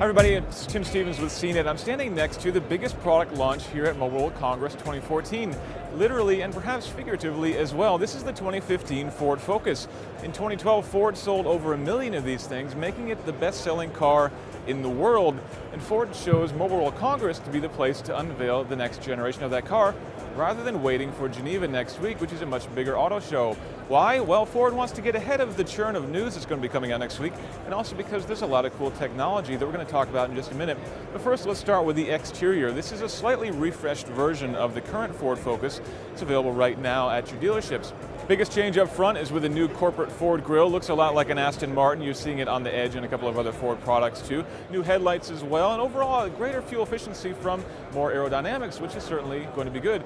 Everybody, it's Tim Stevens with CNET. I'm standing next to the biggest product launch here at Mobile World Congress 2014. Literally and perhaps figuratively as well. This is the 2015 Ford Focus. In 2012, Ford sold over 1 million of these things, making it the best-selling car in the world. And Ford chose Mobile World Congress to be the place to unveil the next generation of that car, rather than waiting for Geneva next week, which is a much bigger auto show. Why? Well, Ford wants to get ahead of the churn of news that's going to be coming out next week, and also because there's a lot of cool technology that we're going to talk about in just a minute. But first, let's start with the exterior. This is a slightly refreshed version of the current Ford Focus. It's available right now at your dealerships. Biggest change up front is with a new corporate Ford grille. Looks a lot like an Aston Martin. You're seeing it on the Edge and a couple of other Ford products too. New headlights as well, and overall greater fuel efficiency from more aerodynamics, which is certainly going to be good.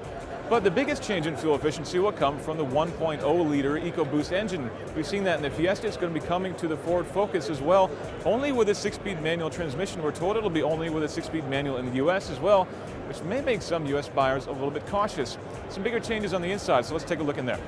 But the biggest change in fuel efficiency will come from the 1.0-liter EcoBoost engine. We've seen that in the Fiesta. It's going to be coming to the Ford Focus as well, only with a 6-speed manual transmission. We're told it'll be only with a 6-speed manual in the US as well, which may make some US buyers a little bit cautious. Some bigger changes on the inside, so let's take a look in there.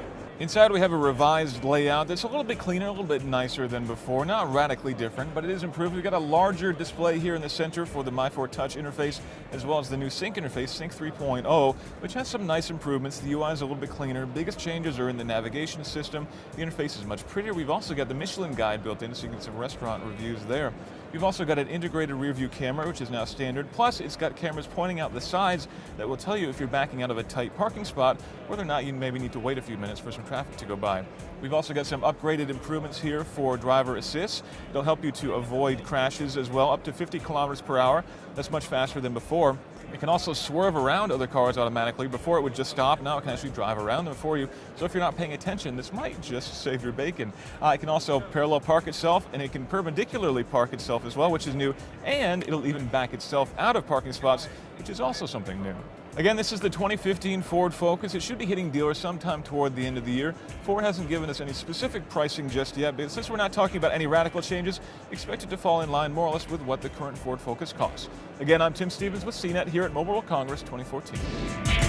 Inside we have a revised layout that's a little bit cleaner, a little bit nicer than before. Not radically different, but it is improved. We've got a larger display here in the center for the My4 Touch interface, as well as the new Sync interface, Sync 3.0, which has some nice improvements. The UI is a little bit cleaner. Biggest changes are in the navigation system. The interface is much prettier. We've also got the Michelin guide built in, so you can get some restaurant reviews there. We've also got an integrated rear view camera, which is now standard. Plus, it's got cameras pointing out the sides that will tell you if you're backing out of a tight parking spot, whether or not you maybe need to wait a few minutes for some traffic to go by. We've also got some upgraded improvements here for driver assist. It'll help you to avoid crashes as well, up to 50 kilometers per hour. That's much faster than before. It can also swerve around other cars automatically. Before it would just stop, now it can actually drive around them for you. So if you're not paying attention, this might just save your bacon. It can also parallel park itself, and it can perpendicularly park itself as well, which is new, and it'll even back itself out of parking spots, which is also something new. Again, this is the 2015 Ford Focus. It should be hitting dealers sometime toward the end of the year. Ford hasn't given us any specific pricing just yet, but since we're not talking about any radical changes, expect it to fall in line more or less with what the current Ford Focus costs. Again, I'm Tim Stevens with CNET here at Mobile World Congress 2014.